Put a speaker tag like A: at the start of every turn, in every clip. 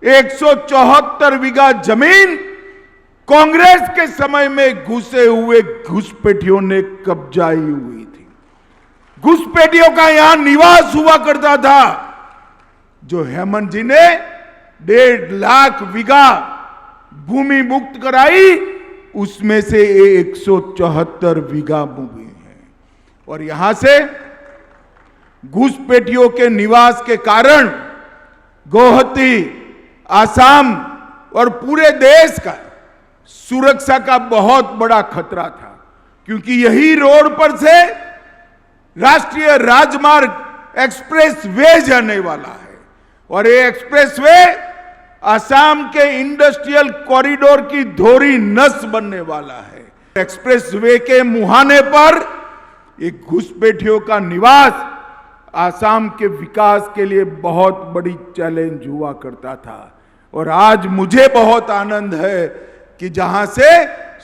A: 174 बीघा जमीन कांग्रेस के समय में घुसे हुए घुसपैठियों ने कब्जाई हुई थी। घुसपैठियों का यहां निवास हुआ करता था। जो हेमंत जी ने 1.5 लाख बीघा भूमि मुक्त कराई, उसमें से 174 बीघा भूमि है। और यहां से घुसपैठियों के निवास के कारण गुवाहाटी, आसाम और पूरे देश का सुरक्षा का बहुत बड़ा खतरा था, क्योंकि यही रोड पर से राष्ट्रीय राजमार्ग एक्सप्रेस वे जाने वाला है। और ये एक्सप्रेस वे आसाम के इंडस्ट्रियल कॉरिडोर की धोरी नस बनने वाला है। एक्सप्रेस वे के मुहाने पर एक घुसपैठियों का निवास आसाम के विकास के लिए बहुत बड़ी चैलेंज हुआ करता था। और आज मुझे बहुत आनंद है कि जहां से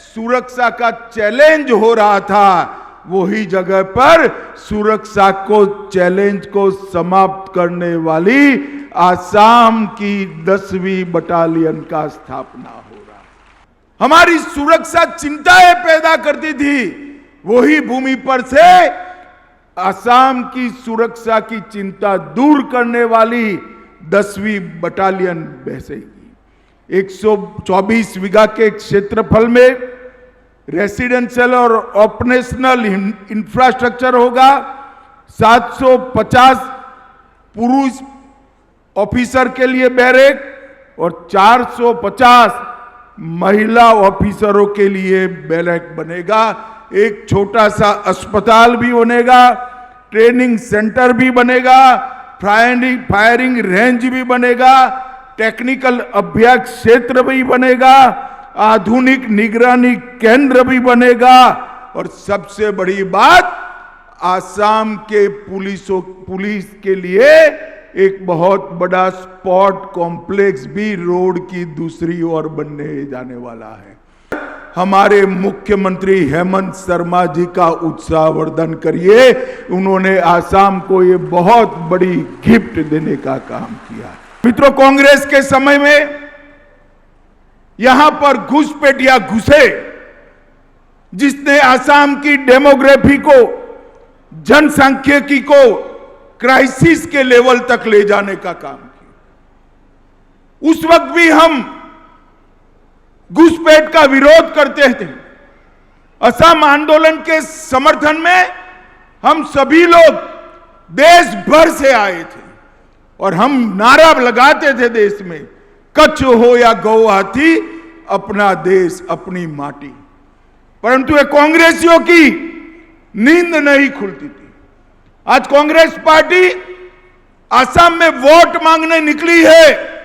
A: सुरक्षा का चैलेंज हो रहा था, वही जगह पर सुरक्षा को चैलेंज को समाप्त करने वाली आसाम की 10वीं बटालियन का स्थापना हो रहा है। हमारी सुरक्षा चिंताएं पैदा करती थी, वही भूमि पर से आसाम की सुरक्षा की चिंता दूर करने वाली 10वीं बटालियन बसेगी। 124 बीघा के क्षेत्रफल में रेसिडेंशियल और ऑपरेशनल इंफ्रास्ट्रक्चर होगा। 750 पुरुष ऑफिसर के लिए बैरक और 450 महिला ऑफिसरों के लिए बैरक बनेगा। एक छोटा सा अस्पताल भी बनेगा, ट्रेनिंग सेंटर भी बनेगा, फायरिंग रेंज भी बनेगा, टेक्निकल अभ्यास क्षेत्र भी बनेगा, आधुनिक निगरानी केंद्र भी बनेगा। और सबसे बड़ी बात, आसाम के पुलिस के लिए एक बहुत बड़ा स्पोर्ट कॉम्प्लेक्स भी रोड की दूसरी ओर बनने जाने वाला है। हमारे मुख्यमंत्री हेमंत शर्मा जी का उत्साहवर्धन करिए। उन्होंने आसाम को ये बहुत बड़ी गिफ्ट देने का काम किया। मित्रों, कांग्रेस के समय में यहां पर घुसपैठिया घुसे, जिसने आसाम की डेमोग्राफी को, जनसांख्यिकी को क्राइसिस के लेवल तक ले जाने का काम किया। उस वक्त भी हम घुसपैठ का विरोध करते थे। असम आंदोलन के समर्थन में हम सभी लोग देश भर से आए थे और हम नारा लगाते थे देश में, कच्छ हो या गुवाहाटी, अपना देश अपनी माटी। परंतु ये कांग्रेसियों की नींद नहीं खुलती थी। आज कांग्रेस पार्टी असम में वोट मांगने निकली है।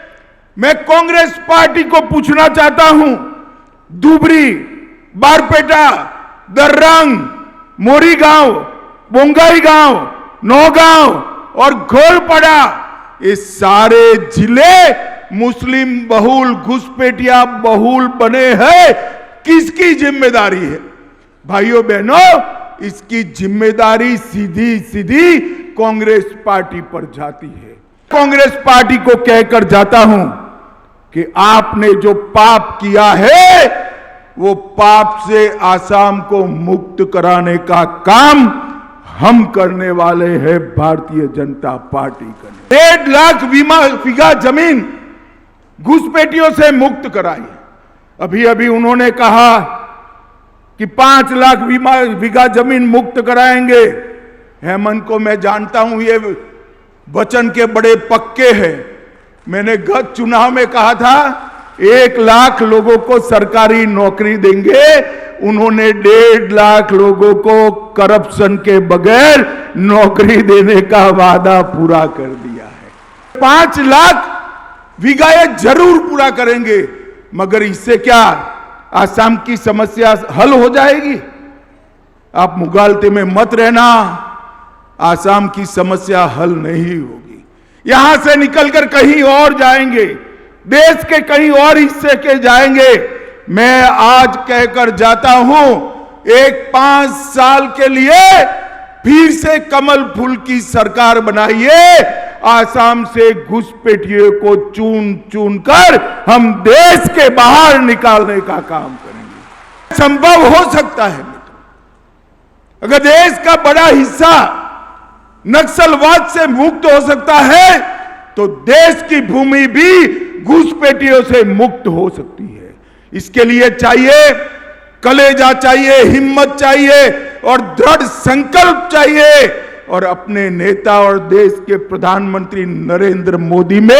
A: मैं कांग्रेस पार्टी को पूछना चाहता हूं, धुबरी, बारपेटा, दर्रंग, मोरीगांव, बोंगाईगांव, नौगांव और घोलपड़ा, ये सारे जिले मुस्लिम बहुल, घुसपैठिया बहुल बने हैं। किसकी जिम्मेदारी है? भाइयों बहनों, इसकी जिम्मेदारी सीधी सीधी कांग्रेस पार्टी पर जाती है। कांग्रेस पार्टी को कहकर जाता हूं कि आपने जो पाप किया है, वो पाप से आसाम को मुक्त कराने का काम हम करने वाले हैं, भारतीय जनता पार्टी करने। 1.5 लाख बीघा जमीन घुसपैठियों से मुक्त कराई। अभी अभी उन्होंने कहा कि 5 लाख बीघा जमीन मुक्त कराएंगे। हेमंत को मैं जानता हूं, ये वचन के बड़े पक्के हैं। मैंने गत चुनाव में कहा था 1 लाख लोगों को सरकारी नौकरी देंगे। उन्होंने 1.5 लाख लोगों को करप्शन के बगैर नौकरी देने का वादा पूरा कर दिया है। 5 लाख बीघा ये जरूर पूरा करेंगे, मगर इससे क्या आसाम की समस्या हल हो जाएगी? आप मुगालते में मत रहना, आसाम की समस्या हल नहीं होगी। यहां से निकलकर कहीं और जाएंगे, देश के कहीं और हिस्से के जाएंगे। मैं आज कहकर जाता हूं, एक 5 साल के लिए फिर से कमल फूल की सरकार बनाइए। आसाम से घुसपैठियों को चुन चुन कर हम देश के बाहर निकालने का काम करेंगे। संभव हो सकता है मित्रों, अगर देश का बड़ा हिस्सा नक्सलवाद से मुक्त हो सकता है तो देश की भूमि भी घुसपैठियों से मुक्त हो सकती है। इसके लिए चाहिए कलेजा, चाहिए हिम्मत, चाहिए और दृढ़ संकल्प चाहिए। और अपने नेता और देश के प्रधानमंत्री नरेंद्र मोदी में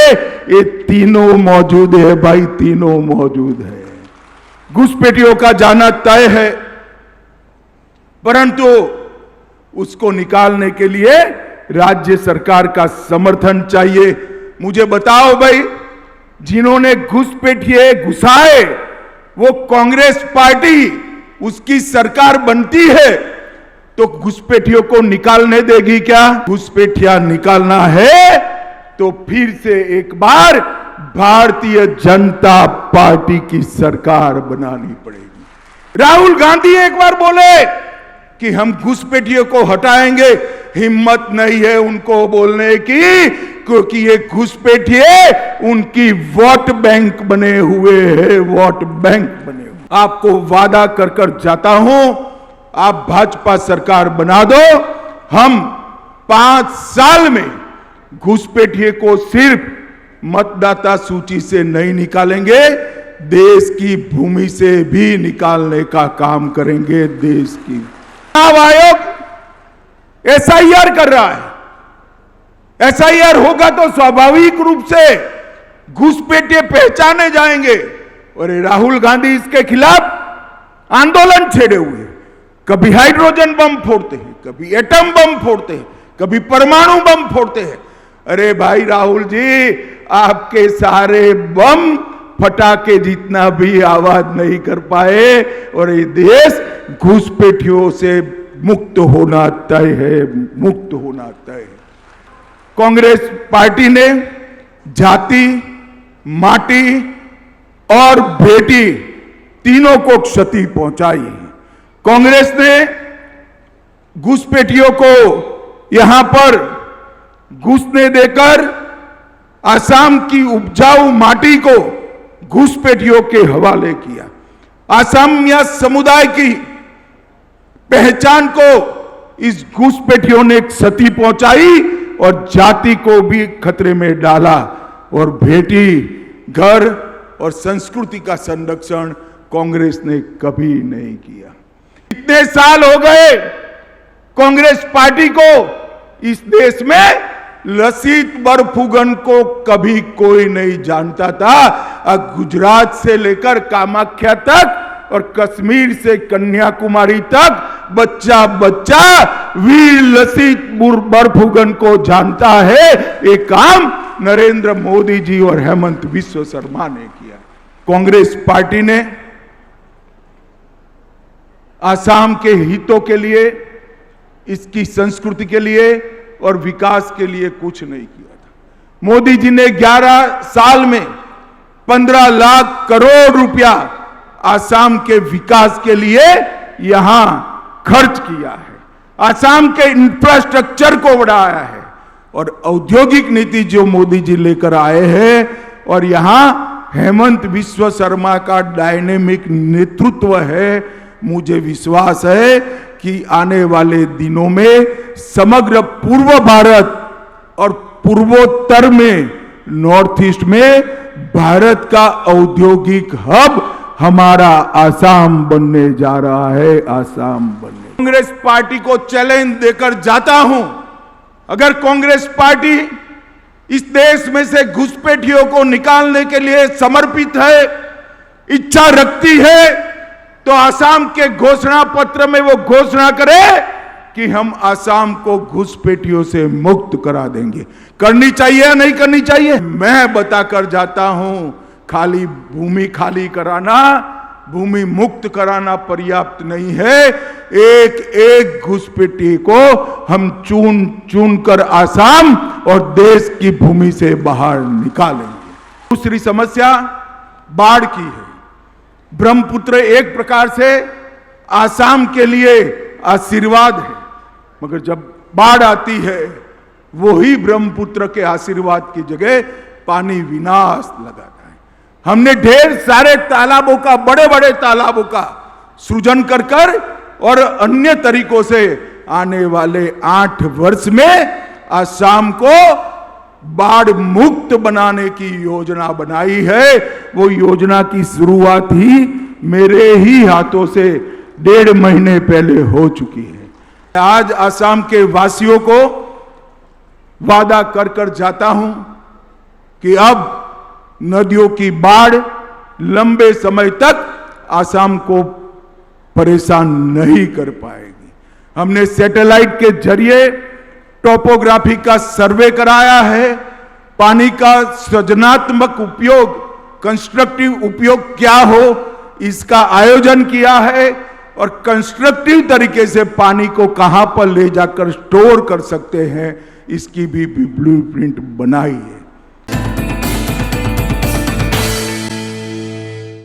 A: ये तीनों मौजूद है भाई, तीनों मौजूद है। घुसपैठियों का जाना तय है, परंतु उसको निकालने के लिए राज्य सरकार का समर्थन चाहिए। मुझे बताओ भाई, जिन्होंने घुसपैठिए घुसाए वो कांग्रेस पार्टी, उसकी सरकार बनती है तो घुसपैठियों को निकालने देगी क्या? घुसपैठिया निकालना है तो फिर से एक बार भारतीय जनता पार्टी की सरकार बनानी पड़ेगी। राहुल गांधी एक बार बोले कि हम घुसपैठियों को हटाएंगे, हिम्मत नहीं है उनको बोलने की, क्योंकि ये घुसपैठिए उनकी वोट बैंक बने हुए हैं, वोट बैंक बने हुए। आपको वादा कर कर जाता हूं, आप भाजपा सरकार बना दो, हम 5 साल में घुसपैठिए को सिर्फ मतदाता सूची से नहीं निकालेंगे, देश की भूमि से भी निकालने का काम करेंगे। देश की चुनाव आयोग एसआईआर कर रहा है। एसआईआर होगा तो स्वाभाविक रूप से घुसपैठिए पहचाने जाएंगे। और राहुल गांधी इसके खिलाफ आंदोलन छेड़े हुए, कभी हाइड्रोजन बम फोड़ते हैं, कभी एटम बम फोड़ते हैं, कभी परमाणु बम फोड़ते हैं। अरे भाई राहुल जी, आपके सारे बम फटाके जितना भी आवाज नहीं कर पाए और ये देश घुसपैठियों से मुक्त होना तय है, मुक्त होना तय है। कांग्रेस पार्टी ने जाति, माटी और बेटी तीनों को क्षति पहुंचाई है। कांग्रेस ने घुसपैठियों को यहां पर घुसने देकर आसाम की उपजाऊ माटी को घुसपैठियों के हवाले किया। असमिया समुदाय की पहचान को इस घुसपैठियों ने क्षति पहुंचाई और जाति को भी खतरे में डाला। और बेटी, घर और संस्कृति का संरक्षण कांग्रेस ने कभी नहीं किया। इतने साल हो गए कांग्रेस पार्टी को इस देश में लसित बरफुकन को कभी कोई नहीं जानता था। गुजरात से लेकर कामाख्या तक और कश्मीर से कन्याकुमारी तक बच्चा बच्चा वीर लसित बरफुकन को जानता है। ये काम नरेंद्र मोदी जी और हेमंत बिस्वा शर्मा ने किया। कांग्रेस पार्टी ने आसाम के हितों के लिए, इसकी संस्कृति के लिए और विकास के लिए कुछ नहीं किया था। मोदी जी ने 11 साल में 15 लाख करोड़ रुपया आसाम के विकास के लिए यहां खर्च किया है। आसाम के इंफ्रास्ट्रक्चर को बढ़ाया है और औद्योगिक नीति जो मोदी जी लेकर आए हैं और यहां हेमंत बिस्वा शर्मा का डायनेमिक नेतृत्व है। मुझे विश्वास है कि आने वाले दिनों में समग्र पूर्व भारत और पूर्वोत्तर में, नॉर्थ ईस्ट में भारत का औद्योगिक हब हमारा आसाम बनने जा रहा है, आसाम बनने। कांग्रेस पार्टी को चैलेंज देकर जाता हूं, अगर कांग्रेस पार्टी इस देश में से घुसपैठियों को निकालने के लिए समर्पित है, इच्छा रखती है, तो आसाम के घोषणा पत्र में वो घोषणा करे कि हम आसाम को घुसपैठियों से मुक्त करा देंगे। करनी चाहिए या नहीं करनी चाहिए? मैं बताकर जाता हूं, खाली भूमि खाली कराना, भूमि मुक्त कराना पर्याप्त नहीं है। एक एक घुसपैठी को हम चुन चुन कर आसाम और देश की भूमि से बाहर निकालेंगे। दूसरी समस्या बाढ़ की है। ब्रह्मपुत्र एक प्रकार से आसाम के लिए आशीर्वाद है, मगर जब बाढ़ आती है वही ब्रह्मपुत्र के आशीर्वाद की जगह पानी विनाश लगाता है। हमने ढेर सारे तालाबों का, बड़े बड़े तालाबों का सृजन कर कर और अन्य तरीकों से आने वाले 8 वर्ष में असम को बाढ़ मुक्त बनाने की योजना बनाई है। वो योजना की शुरुआत ही मेरे ही हाथों से 1.5 महीने पहले हो चुकी है। आज असम के वासियों को वादा कर कर जाता हूं कि अब नदियों की बाढ़ लंबे समय तक असम को परेशान नहीं कर पाएगी। हमने सैटेलाइट के जरिए टोपोग्राफी का सर्वे कराया है, पानी का सृजनात्मक उपयोग, कंस्ट्रक्टिव उपयोग क्या हो इसका आयोजन किया है और कंस्ट्रक्टिव तरीके से पानी को कहां पर ले जाकर स्टोर कर सकते हैं इसकी भी ब्लूप्रिंट बनाई है।